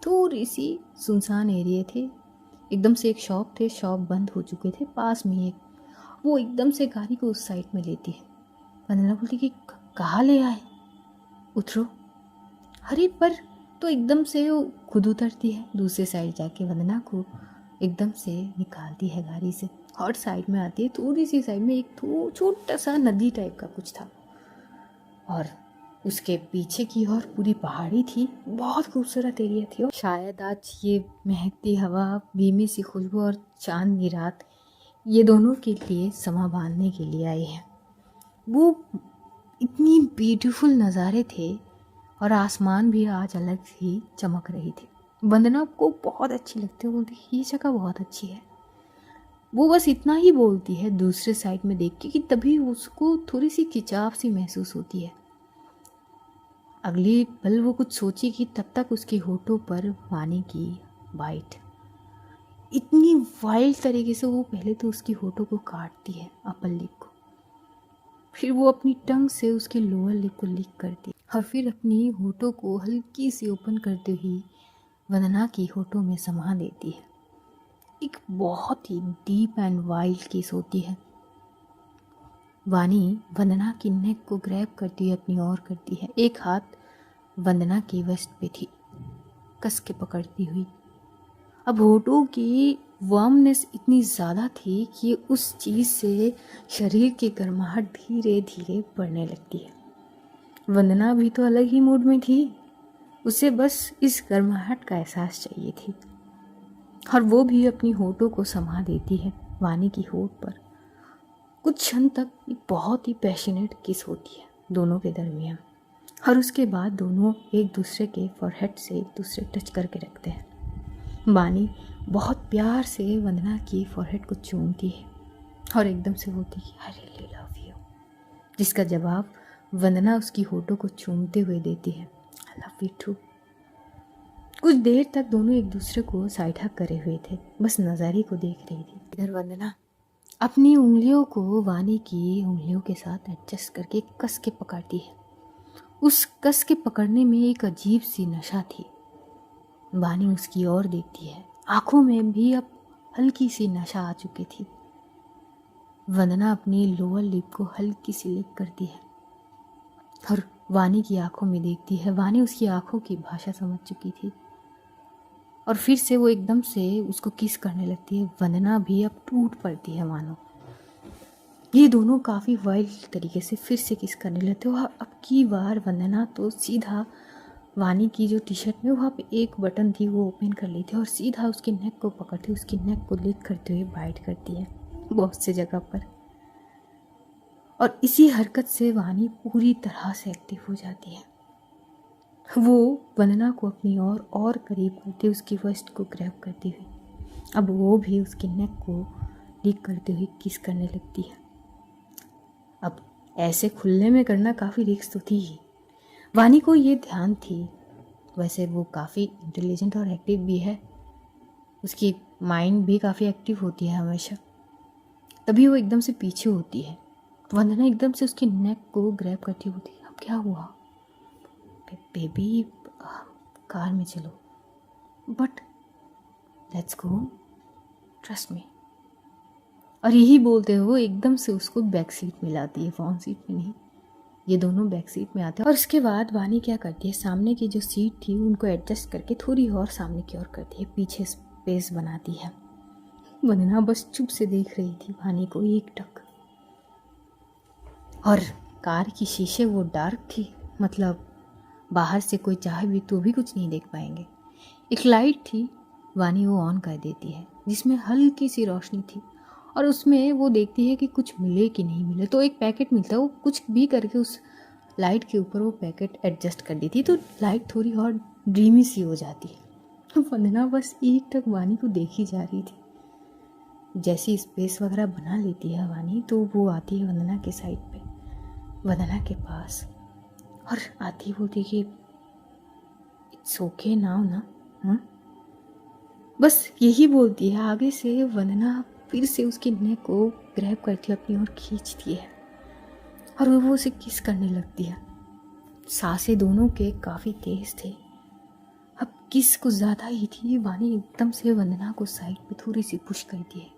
थोड़ी सी सुनसान एरिया थे, एकदम से एक शॉप थे, शॉप बंद हो चुके थे, पास में एक। वो एकदम से गाड़ी को उस साइड में लेती है। वंदना बोलती कि कहाँ ले आए, उतरो। अरे पर तो एकदम से वो खुद उतरती है, दूसरे साइड जाके वंदना को एकदम से निकालती है गाड़ी से और साइड में आती है। थोड़ी सी साइड में एक छोटा सा नदी टाइप का कुछ था और उसके पीछे की ओर पूरी पहाड़ी थी। बहुत खूबसूरत एरिया थी और शायद आज ये महकती हवा, भीमी सी खुशबू और चांद की रात ये दोनों के लिए समा बांधने के लिए आए हैं। वो इतनी ब्यूटीफुल नज़ारे थे और आसमान भी आज अलग ही चमक रही थी। वंदना को बहुत अच्छी लगती है, बोलती ये जगह बहुत अच्छी है। वो बस इतना ही बोलती है दूसरे साइड में देख के कि तभी उसको थोड़ी सी खिंचाव सी महसूस होती है। अगली पल वो कुछ सोची कि तब तक उसके होठों पर वानी की बाइट, इतनी वाइल्ड तरीके से वो पहले तो उसकी होठों को काटती है, अपर लिप को, फिर वो अपनी टंग से उसके लोअर लिप को लिक करती है और फिर अपनी होठों को हल्की सी ओपन करते हुए वंदना की होठों में समा देती है। एक बहुत ही डीप एंड वाइल्ड किस होती है। वानी वंदना की नेक को ग्रैब करती हुई अपनी ओर करती है। एक हाथ वंदना की वेस्ट पे थी, कस के पकड़ती हुई। अब होठों की वार्मनेस इतनी ज़्यादा थी कि उस चीज़ से शरीर की गर्माहट धीरे धीरे बढ़ने लगती है। वंदना भी तो अलग ही मूड में थी, उसे बस इस गर्माहट का एहसास चाहिए थी और वो भी अपनी होठों को समा देती है वानी की होठ पर। कुछ क्षण तक एक बहुत ही पैशनेट किस होती है दोनों के दरमियान और उसके बाद दोनों एक दूसरे के फॉरहेड से एक दूसरे टच करके रखते हैं। वानी बहुत प्यार से वंदना की फॉरहेड को चूमती है और एकदम से बोलती है आई रियली लव यू, जिसका जवाब वंदना उसकी होठों को चूमते हुए देती है आई लव यू टू। कुछ देर तक दोनों एक दूसरे को साइड हग करे हुए थे, बस नज़ारे को देख रही थी। इधर वंदना अपनी उंगलियों को वानी की उंगलियों के साथ एडजस्ट करके कस के पकड़ती है। उस कस के पकड़ने में एक अजीब सी नशा थी। वानी उसकी ओर देखती है, आंखों में भी अब हल्की सी नशा आ चुकी थी। वंदना अपनी लोअर लिप को हल्की सी लिक करती है और वानी की आंखों में देखती है। वानी उसकी आंखों की भाषा समझ चुकी थी और फिर से वो एकदम से उसको किस करने लगती है। वंदना भी अब टूट पड़ती है मानो। ये दोनों काफ़ी वाइल्ड तरीके से फिर से किस करने लगते हो। अब की बार वंदना तो सीधा वानी की जो टी शर्ट में वहाँ पे एक बटन थी वो ओपन कर ली थी और सीधा उसकी नेक को पकड़ती, उसकी नेक को लिक करते हुए बाइट करती है बहुत से जगह पर। और इसी हरकत से वानी पूरी तरह से एक्टिव हो जाती है। वो वंदना को अपनी ओर और करीब करते उसकी वेस्ट को ग्रैब करती हुई अब वो भी उसकी नेक को लिक करते हुए किस करने लगती है। अब ऐसे खुले में करना काफ़ी रिस्क तो थी ही। वानी को ये ध्यान थी, वैसे वो काफ़ी इंटेलिजेंट और एक्टिव भी है, उसकी माइंड भी काफ़ी एक्टिव होती है हमेशा। तभी वो एकदम से पीछे होती है। वंदना एकदम से उसकी नेक को ग्रैब करती होती है। अब क्या हुआ बेबी, कार में चलो, but let's go, trust me. और यही बोलते हुए वो एकदम से उसको बैक सीट में लाती है, फ्रंट सीट में नहीं। ये दोनों बैक सीट में आते हैं और उसके बाद वानी क्या करती है, सामने की जो सीट थी उनको एडजस्ट करके थोड़ी और सामने की ओर करती है, पीछे स्पेस बनाती है वंदना बस चुप से देख रही थी वानी को एकटक। और कार की शीशे वो डार्क थी, मतलब बाहर से कोई चाहे भी तो भी कुछ नहीं देख पाएंगे। एक लाइट थी, वानी वो ऑन कर देती है जिसमें हल्की सी रोशनी थी और उसमें वो देखती है कि कुछ मिले कि नहीं मिले। तो एक पैकेट मिलता है, वो कुछ भी करके उस लाइट के ऊपर वो पैकेट एडजस्ट कर देती है तो लाइट थोड़ी और ड्रीमी सी हो जाती है। तो वंदना बस एक टक वानी को देखी जा रही थी। जैसी स्पेस वगैरह बना लेती है वानी तो वो आती है वंदना के साइड पे, वंदना के पास, और आती बोलती कि इट्स ओके नाउ ना। बस यही बोलती है। आगे से वंदना फिर से उसके नेक को ग्रैब करती है, अपनी ओर खींचती है और वो उसे किस करने लगती है। सांसें दोनों के काफ़ी तेज थे। अब किस कुछ ज़्यादा ही थी। वानी एकदम से वंदना को साइड पे थोड़ी सी पुश करती है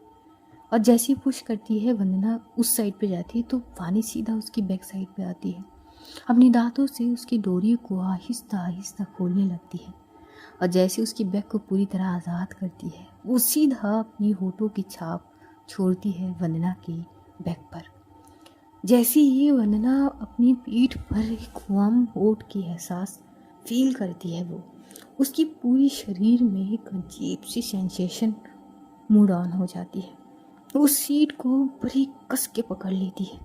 और जैसी पुश करती है वंदना उस साइड पे जाती है तो वानी सीधा उसकी बैक साइड पे आती है। अपनी दांतों से उसकी डोरी को आहिस्ता आहिस्ता खोलने लगती है और जैसे उसकी बैक को पूरी तरह आज़ाद करती है वो सीधा अपनी होठों की छाप छोड़ती है वंदना की बैक पर। जैसे ही वंदना अपनी पीठ पर एक वार्म होठ की एहसास फील करती है वो उसकी पूरी शरीर में एक अजीब सी सेंसेशन मूड ऑन हो जाती है। वो सीट को बड़ी कस के पकड़ लेती है।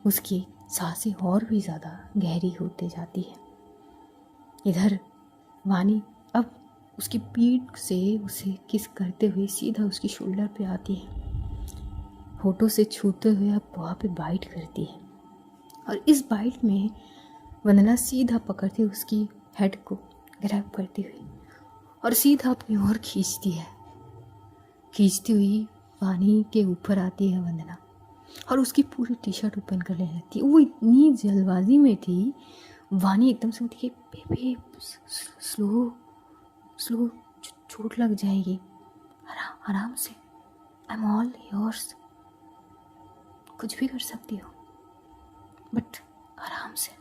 उसकी सांसें और भी ज़्यादा गहरी होते जाती है। इधर वानी अब उसकी पीठ से उसे किस करते हुए सीधा उसकी शोल्डर पे आती है, होठों से छूते हुए अब वहाँ पे बाइट करती है और इस बाइट में वंदना सीधा पकड़ती उसकी हेड को ग्रैब करती हुई और सीधा अपनी ओर खींचती है। खींचती हुई वानी के ऊपर आती है वंदना और उसकी पूरी टी शर्ट ओपन कर लेने लगती है। वो इतनी जल्दबाजी में थी, वानी एकदम से उठी, बेबी स्लो स्लो, चोट लग जाएगी, आराम आराम से, आई एम ऑल योर्स, कुछ भी कर सकती हो बट आराम से।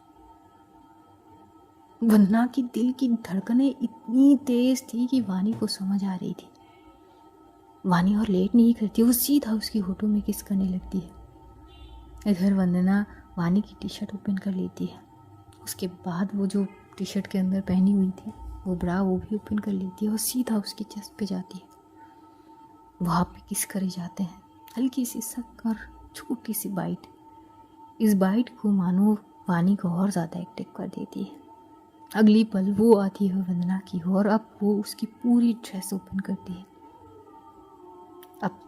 वंदना की दिल की धड़कनें इतनी तेज थी कि वानी को समझ आ रही थी। वानी और लेट नहीं करती, वो सीधा उसकी होठों में किस करने लगती है। इधर वंदना वानी की टी शर्ट ओपन कर लेती है। उसके बाद वो जो टी शर्ट के अंदर पहनी हुई थी वो ब्रा वो भी ओपन कर लेती है और सीधा उसकी चेस्ट पे जाती है। वहाँ पे किस करे जाते हैं, हल्की सी सक और छोटी सी बाइट। इस बाइट को मानो वानी को और ज़्यादा एक्टिव कर देती है। अगली पल वो आती है वंदना की और अब वो उसकी पूरी ड्रेस ओपन करती है। अब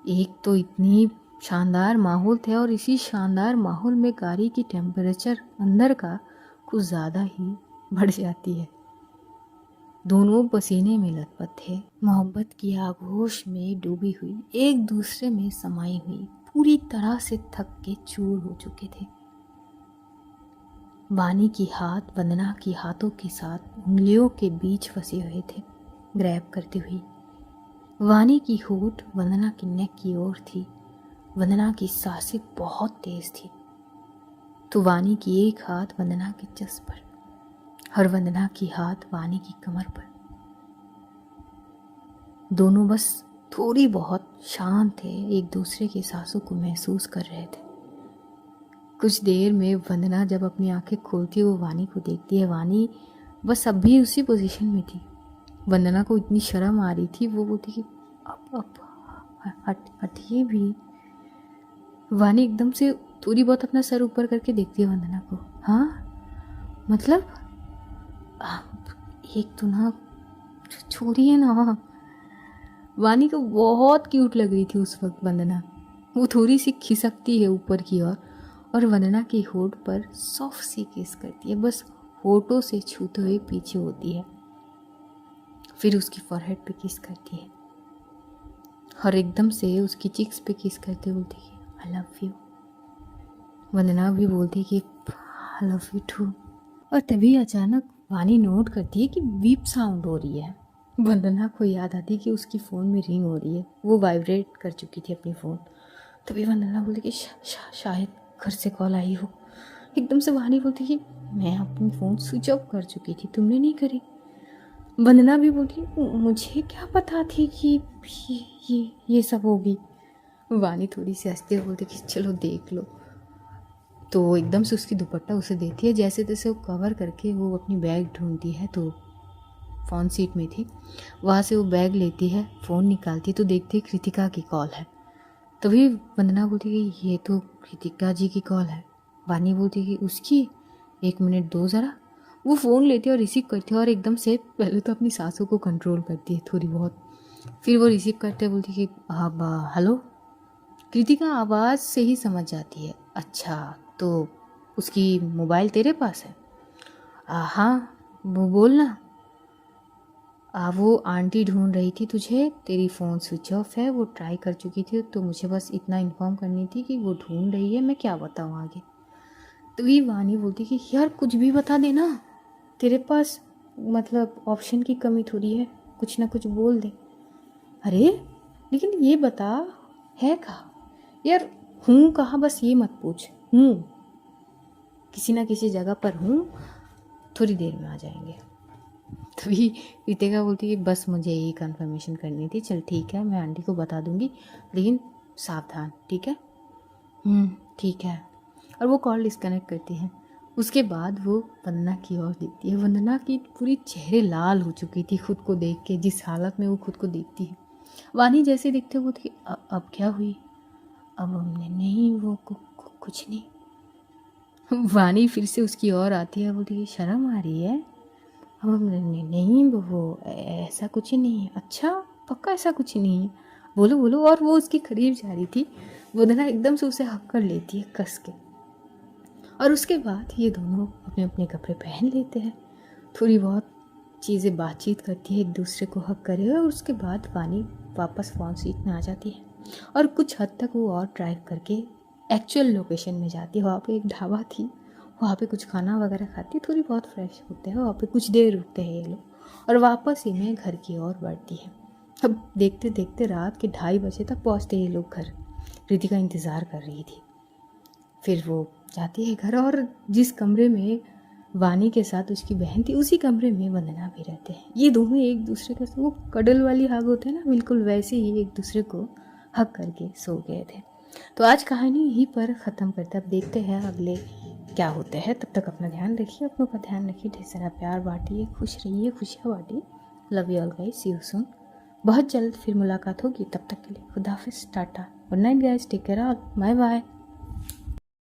एक तो इतनी शानदार माहौल था और इसी शानदार माहौल में गाड़ी की टेम्परेचर अंदर का कुछ ज़्यादा ही बढ़ जाती है। दोनों पसीने में लथपथ थे, मोहब्बत की आगोश में डूबी हुई, एक दूसरे में समाई हुई, पूरी तरह से थक के चूर हो चुके थे। वानी की हाथ वंदना की हाथों के साथ उंगलियों के बीच फंसे हुए थे, ग्रैब करती हुई। वानी की होठ वंदना की नेक की ओर थी। वंदना की सांसें बहुत तेज थी तो वानी की एक हाथ वंदना के चेस्ट पर और वंदना की हाथ वानी की कमर पर। दोनों बस थोड़ी बहुत शांत थे, एक दूसरे की सांसों को महसूस कर रहे थे। कुछ देर में वंदना जब अपनी आंखें खोलती है वो वानी को देखती है। वानी बस अब भी उसी पोजीशन में थी। वंदना को इतनी शर्म आ रही थी, वो बोलती कि अब हटिए भी। वानी एकदम से थोड़ी बहुत अपना सर ऊपर करके देखती है वंदना को। हाँ मतलब एक तो ना छोड़िए ना। वानी को बहुत क्यूट लग रही थी उस वक्त वंदना। वो थोड़ी सी खिसकती है ऊपर की ओर और वंदना के होठ पर सॉफ्ट सी किस करती है, बस होठों से छूते हुए पीछे होती है। फिर उसकी फॉरहेड पे किस करती है और एकदम से उसकी चिक्स पे किस करते बोलती है आई लव यू। वंदना भी बोलती कि आई लव यू टू। और तभी अचानक वानी नोट करती है कि बीप साउंड हो रही है। वंदना को याद आती है कि उसकी फ़ोन में रिंग हो रही है, वो वाइब्रेट कर चुकी थी अपनी फ़ोन। तभी वंदना बोलती कि शायद घर से कॉल आई हो। एकदम से वानी बोलती कि मैं अपनी फ़ोन स्विच ऑफ कर चुकी थी, तुमने नहीं करी। वंदना भी बोली मुझे क्या पता थी कि ये सब होगी। वानी थोड़ी सी हंसती है, बोलती कि चलो देख लो। तो वो एकदम से उसकी दुपट्टा उसे देती है, जैसे तैसे वो कवर करके वो अपनी बैग ढूंढती है। तो फ़ोन सीट में थी, वहाँ से वो बैग लेती है, फ़ोन निकालती है तो देखती है कृतिका की कॉल है। तभी वंदना बोलती है कि ये तो कृतिका जी की कॉल है। वानी बोलती है कि उसकी, 1 मिनट दो ज़रा। वो फ़ोन लेती है और रिसीव करती है, और एकदम से पहले तो अपनी सांसों को कंट्रोल करती है थोड़ी बहुत, फिर वो रिसीव करते बोलती है कि अब हेलो। कृतिका आवाज़ से ही समझ जाती है, अच्छा तो उसकी मोबाइल तेरे पास है? हाँ वो बोलना। वो आंटी ढूंढ रही थी तुझे, तेरी फ़ोन स्विच ऑफ है, वो ट्राई कर चुकी थी, तो मुझे बस इतना इन्फॉर्म करनी थी कि वो ढूंढ रही है, मैं क्या बताऊँ आगे। तो ये वानी बोलती कि यार कुछ भी बता देना, तेरे पास मतलब ऑप्शन की कमी थोड़ी है, कुछ ना कुछ बोल दे। अरे लेकिन ये बता है कहाँ यार, हूँ कहाँ बस ये मत पूछ, हूँ किसी ना किसी जगह पर हूँ, थोड़ी देर में आ जाएंगे। तभी रितिका बोलती है कि बस मुझे यही कंफर्मेशन करनी थी, चल ठीक है मैं आंटी को बता दूंगी, लेकिन सावधान, ठीक है। ठीक है। और वो कॉल डिस्कनेक्ट करती है। उसके बाद वो वंदना की ओर देखती है। वंदना की पूरी चेहरे लाल हो चुकी थी खुद को देख के, जिस हालत में वो खुद को देखती है। वानी जैसे दिखते वो थी, अब क्या हुई? अब हमने नहीं, वो कुछ नहीं। वानी फिर से उसकी ओर आती है, बोलती है शर्म आ रही है? हम नहीं वो ऐसा कुछ ही नहीं है। अच्छा पक्का ऐसा कुछ ही नहीं है? बोलो बोलो। और वो उसके करीब जा रही थी, वंदना एकदम से उसे हक कर लेती है कस के, और उसके बाद ये दोनों अपने अपने कपड़े पहन लेते हैं, थोड़ी बहुत चीज़ें बातचीत करती है, एक दूसरे को हक करे, और उसके बाद वानी वापस फ़ोन सीट में आ जाती है, और कुछ हद तक वो और ड्राइव करके एक्चुअल लोकेशन में जाती है। वहाँ पे एक ढाबा थी, वहाँ पे कुछ खाना वगैरह खाती है, थोड़ी बहुत फ्रेश होते हैं, वहाँ पे कुछ देर रुकते हैं ये लोग, और वापस ही में घर की ओर बढ़ती है। अब देखते देखते रात के 2:30 बजे तक पहुँचते ये लोग घर। रितिका इंतज़ार कर रही थी। फिर वो जाती है घर, और जिस कमरे में वानी के साथ उसकी बहन थी, उसी कमरे में वंदना भी रहते हैं। ये दोनों एक दूसरे के, वो कडल वाली हग होते हैं ना, बिल्कुल वैसे ही एक दूसरे को हग करके सो गए थे। तो आज कहानी यहीं पर ख़त्म करते हैं। अब देखते हैं अगले क्या होते हैं। तब तक अपना ध्यान रखिए, अपनों का ध्यान रखिए, ढेर सारा प्यार बांटिए, खुश रहिए, खुशियाँ बांटिए। Love you all guys, see you soon. बहुत जल्द फिर मुलाकात होगी, तब तक के लिए खुदा हाफिज़, tata, good night guys, take care all, bye bye.